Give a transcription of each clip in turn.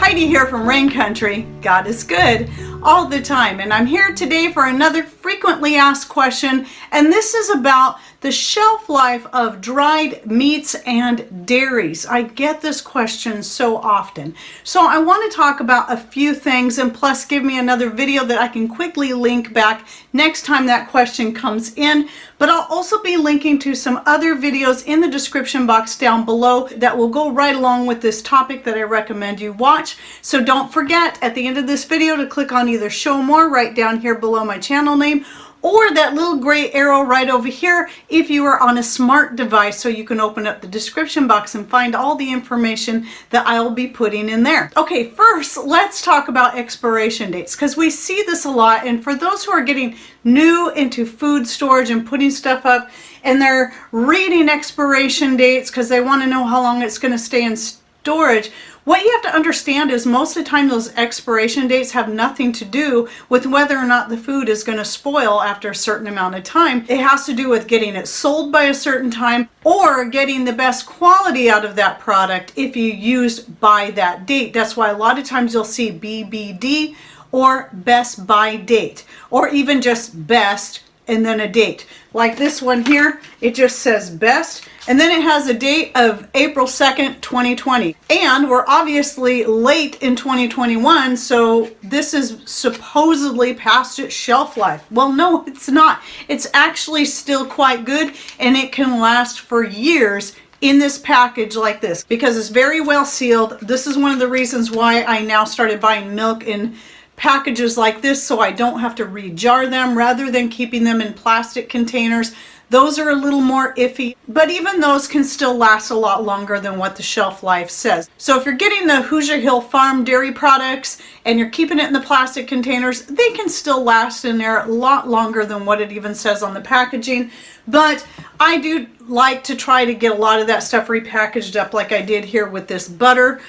Heidi here from Rain Country. God is good all the time, and I'm here today for another frequently asked question, and this is about the shelf life of dried meats and dairies. I get this question so often, so I want to talk about a few things, and plus give me another video that I can quickly link back next time that question comes in. But I'll also be linking to some other videos in the description box down below that will go right along with this topic that I recommend you watch. So don't forget at the end of this video to click on either show more right down here below my channel name, or that little gray arrow right over here if you are on a smart device, so you can open up the description box and find all the information that I will be putting in there. Okay, first let's talk about expiration dates, because we see this a lot, and for those who are getting new into food storage and putting stuff up and they're reading expiration dates because they want to know how long it's going to stay in storage, what you have to understand is most of the time those expiration dates have nothing to do with whether or not the food is going to spoil after a certain amount of time. It has to do with getting it sold by a certain time or getting the best quality out of that product if you used by that date. That's why a lot of times you'll see BBD or best by date, or even just best and then a date. Like this one here, it just says best, and then it has a date of April 2nd, 2020. And we're obviously late in 2021, so this is supposedly past its shelf life. Well, no, it's not. It's actually still quite good, and it can last for years in this package like this, because it's very well sealed. This is one of the reasons why I now started buying milk in packages like this, so I don't have to re-jar them rather than keeping them in plastic containers. Those are a little more iffy, but even those can still last a lot longer than what the shelf life says. So if you're getting the Hoosier Hill Farm dairy products and you're keeping it in the plastic containers, they can still last in there a lot longer than what it even says on the packaging. But I do like to try to get a lot of that stuff repackaged up like I did here with this butter.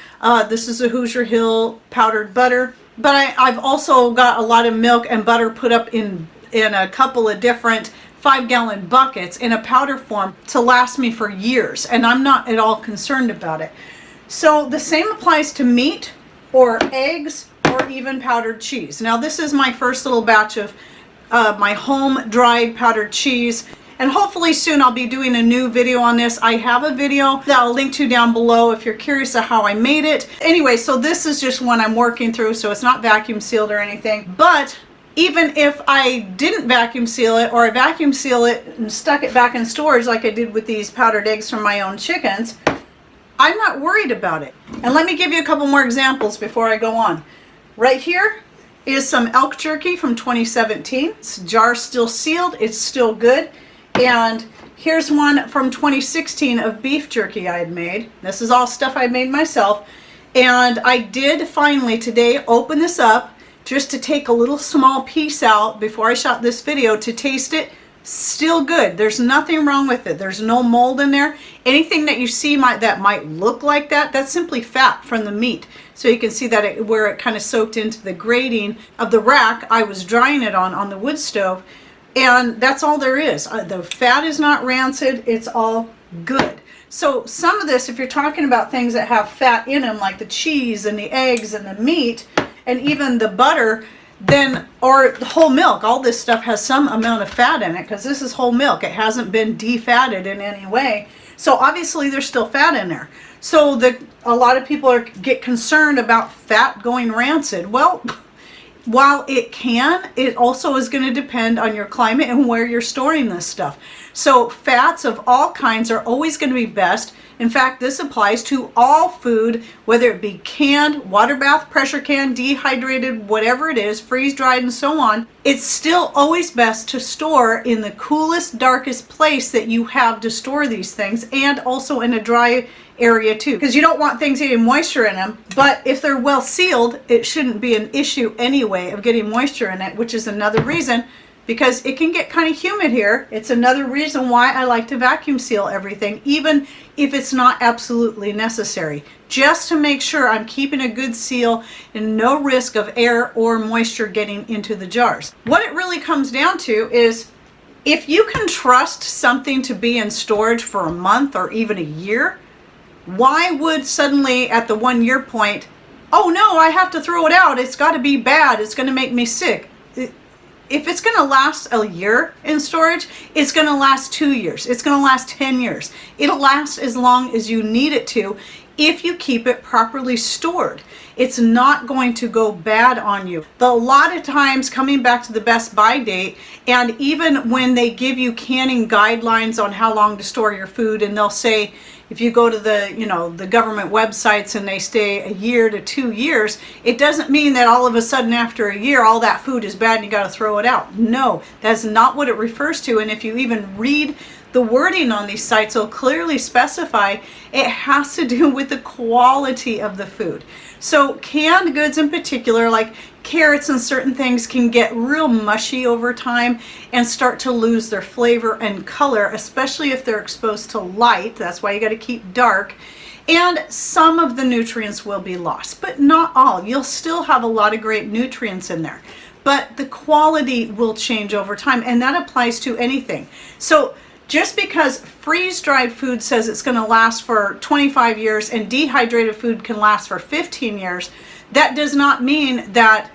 This is a Hoosier Hill powdered butter. But I've also got a lot of milk and butter put up in a couple of different 5-gallon buckets in a powder form to last me for years, and I'm not at all concerned about it. So the same applies to meat or eggs or even powdered cheese. Now this is my first little batch of my home dried powdered cheese, and hopefully soon I'll be doing a new video on this. I have a video that I'll link to down below if you're curious of how I made it. Anyway, so this is just one I'm working through, so it's not vacuum sealed or anything. But even if I didn't vacuum seal it, or I vacuum seal it and stuck it back in storage like I did with these powdered eggs from my own chickens, I'm not worried about it. And let me give you a couple more examples before I go on. Right here is some elk jerky from 2017. This jar's still sealed, it's still good. And here's one from 2016 of beef jerky I had made. This is all stuff I made myself. And I did finally today open this up just to take a little small piece out before I shot this video to taste it. Still good. There's nothing wrong with it. There's no mold in there. Anything that you see that might look like that, that's simply fat from the meat. So you can see that where it kind of soaked into the grating of the rack I was drying it on the wood stove. And that's all there is. The fat is not rancid. It's all good. So some of this, if you're talking about things that have fat in them, like the cheese and the eggs and the meat and even the butter, then, or the whole milk, all this stuff has some amount of fat in it, because this is whole milk. It hasn't been defatted in any way. So obviously there's still fat in there. So a lot of people get concerned about fat going rancid. Well, while it can, it also is going to depend on your climate and where you're storing this stuff. So fats of all kinds are always going to be best. In fact, this applies to all food, whether it be canned, water bath, pressure can, dehydrated, whatever it is, freeze dried and so on. It's still always best to store in the coolest, darkest place that you have to store these things, and also in a dry area too, because you don't want things getting moisture in them. But if they're well sealed, it shouldn't be an issue anyway of getting moisture in it, which is another reason, because it can get kind of humid here. It's another reason why I like to vacuum seal everything, even if it's not absolutely necessary, just to make sure I'm keeping a good seal and no risk of air or moisture getting into the jars. What it really comes down to is, if you can trust something to be in storage for a month or even a year, why would suddenly at the 1 year point oh no, I have to throw it out, it's got to be bad, it's going to make me sick. If it's going to last a year in storage, it's going to last 2 years. It's going to last 10 years. It'll last as long as you need it to if you keep it properly stored. It's not going to go bad on you. A lot of times, coming back to the best by date, and even when they give you canning guidelines on how long to store your food, and they'll say, if you go to the government websites and they stay a year to 2 years, it doesn't mean that all of a sudden after a year all that food is bad and you got to throw it out. No, that's not what it refers to. And if you even read the wording on these sites, it'll clearly specify it has to do with the quality of the food. So canned goods in particular, like carrots and certain things, can get real mushy over time and start to lose their flavor and color, especially if they're exposed to light. That's why you got to keep dark. And some of the nutrients will be lost, but not all. You'll still have a lot of great nutrients in there, but the quality will change over time, and that applies to anything. So just because freeze-dried food says it's going to last for 25 years and dehydrated food can last for 15 years, that does not mean that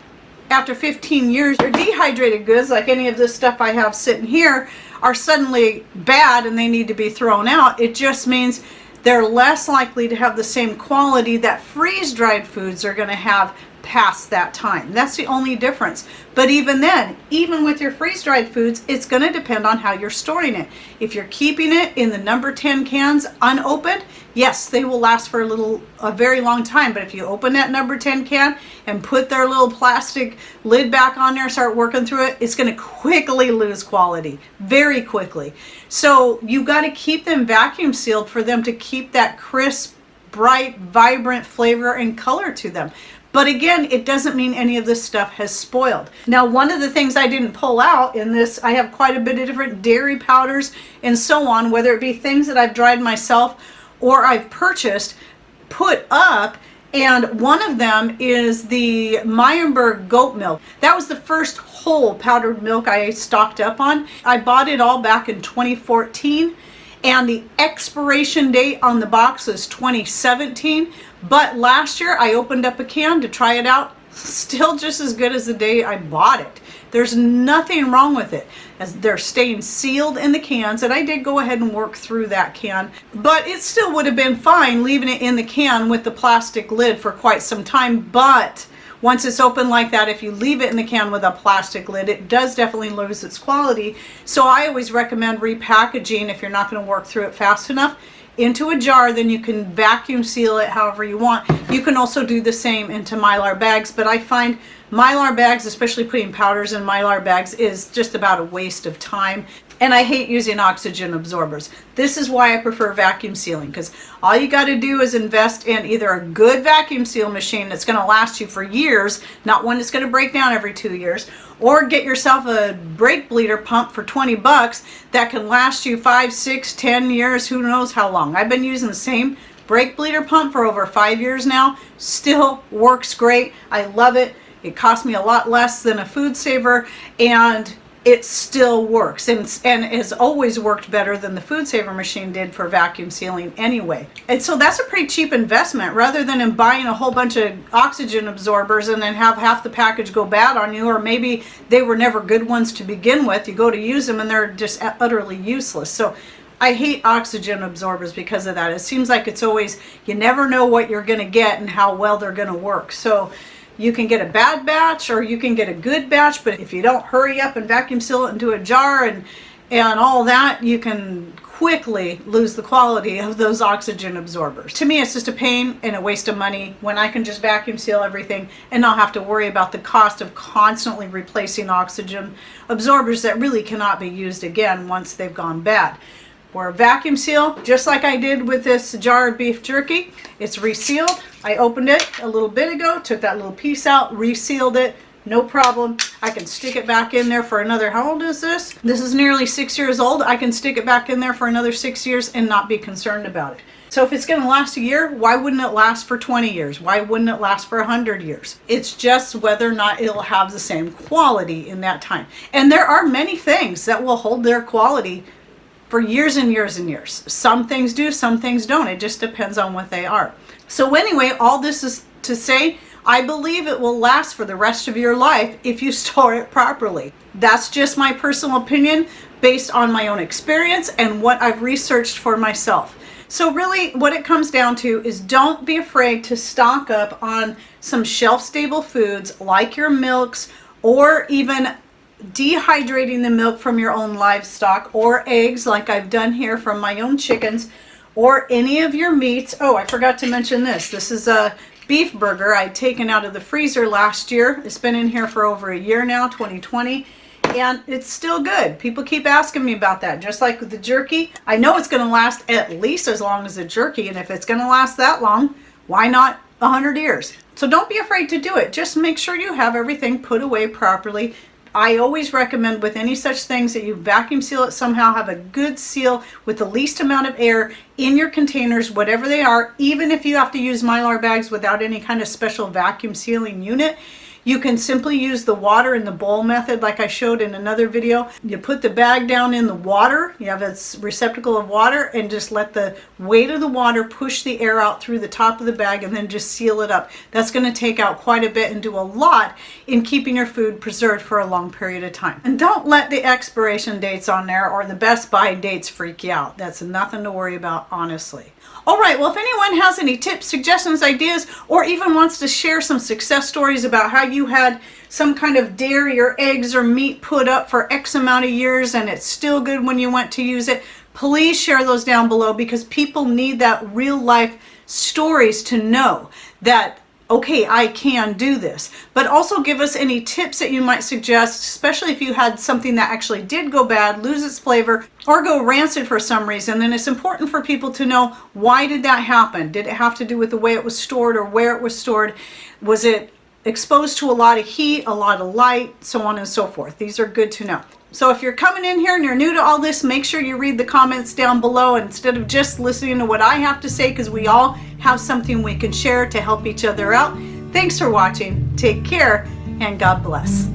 after 15 years, your dehydrated goods, like any of this stuff I have sitting here, are suddenly bad and they need to be thrown out. It just means they're less likely to have the same quality that freeze-dried foods are going to have past that time. That's the only difference. But even then, even with your freeze-dried foods, it's going to depend on how you're storing it. If you're keeping it in the number 10 cans unopened, yes, they will last for a very long time. But if you open that number 10 can and put their little plastic lid back on there, start working through it, it's going to quickly lose quality, very quickly. So you got to keep them vacuum sealed for them to keep that crisp, bright, vibrant flavor and color to them. But again, it doesn't mean any of this stuff has spoiled. Now, one of the things I didn't pull out in this, I have quite a bit of different dairy powders and so on, whether it be things that I've dried myself or I've purchased, put up, and one of them is the Meyenberg goat milk. That was the first whole powdered milk I stocked up on. I bought it all back in 2014. And the expiration date on the box is 2017. But last year I opened up a can to try it out. Still just as good as the day I bought it. There's nothing wrong with it, as they're staying sealed in the cans. And I did go ahead and work through that can, but it still would have been fine leaving it in the can with the plastic lid for quite some time. But once it's open like that, if you leave it in the can with a plastic lid, it does definitely lose its quality. So I always recommend repackaging if you're not going to work through it fast enough into a jar. Then you can vacuum seal it however you want. You can also do the same into Mylar bags, but I find Mylar bags, especially putting powders in Mylar bags, is just about a waste of time. And I hate using oxygen absorbers. This is why I prefer vacuum sealing, because all you got to do is invest in either a good vacuum seal machine that's going to last you for years, not one that's going to break down every 2 years, or get yourself a brake bleeder pump for 20 bucks that can last you 5, 6, 10 years, who knows how long. I've been using the same brake bleeder pump for over 5 years now. Still works great. I love it. It cost me a lot less than a food saver, and it still works, and has always worked better than the food saver machine did for vacuum sealing anyway. And so that's a pretty cheap investment, rather than in buying a whole bunch of oxygen absorbers and then have half the package go bad on you, or maybe they were never good ones to begin with. You go to use them and they're just utterly useless. So I hate oxygen absorbers because of that. It seems like it's always, you never know what you're going to get and how well they're going to work. So you can get a bad batch or you can get a good batch, but if you don't hurry up and vacuum seal it into a jar and all that, you can quickly lose the quality of those oxygen absorbers. To me, it's just a pain and a waste of money when I can just vacuum seal everything and not have to worry about the cost of constantly replacing oxygen absorbers that really cannot be used again once they've gone bad. Or a vacuum seal, just like I did with this jar of beef jerky. It's resealed. I opened it a little bit ago, took that little piece out, resealed it, no problem. I can stick it back in there for another, how old is this? This is nearly 6 years old. I can stick it back in there for another 6 years and not be concerned about it. So if it's going to last a year, why wouldn't it last for 20 years? Why wouldn't it last for 100 years? It's just whether or not it'll have the same quality in that time. And there are many things that will hold their quality for years and years and years. Some things do, some things don't. It just depends on what they are. So anyway, all this is to say, I believe it will last for the rest of your life if you store it properly. That's just my personal opinion based on my own experience and what I've researched for myself. So really what it comes down to is don't be afraid to stock up on some shelf-stable foods like your milks, or even dehydrating the milk from your own livestock, or eggs like I've done here from my own chickens, or any of your meats. Oh, I forgot to mention this. This is a beef burger I'd taken out of the freezer last year. It's been in here for over a year now, 2020. And it's still good. People keep asking me about that. Just like with the jerky, I know it's going to last at least as long as the jerky. And if it's going to last that long, why not 100 years? So don't be afraid to do it. Just make sure you have everything put away properly. I always recommend with any such things that you vacuum seal it somehow, have a good seal with the least amount of air in your containers, whatever they are. Even if you have to use Mylar bags without any kind of special vacuum sealing unit, you can simply use the water in the bowl method like I showed in another video. You put the bag down in the water, you have a receptacle of water, and just let the weight of the water push the air out through the top of the bag, and then just seal it up. That's going to take out quite a bit and do a lot in keeping your food preserved for a long period of time. And don't let the expiration dates on there or the best by dates freak you out. That's nothing to worry about, honestly. All right, well, if anyone has any tips, suggestions, ideas, or even wants to share some success stories about how you had some kind of dairy or eggs or meat put up for X amount of years and it's still good when you went to use it, please share those down below, because people need that real life stories to know that, okay, I can do this. But also give us any tips that you might suggest, especially if you had something that actually did go bad, lose its flavor, or go rancid for some reason. Then it's important for people to know, why did that happen? Did it have to do with the way it was stored or where it was stored? Was it exposed to a lot of heat, a lot of light, so on and so forth? These are good to know. So if you're coming in here and you're new to all this, make sure you read the comments down below instead of just listening to what I have to say, because we all have something we can share to help each other out. Thanks for watching. Take care, and God bless.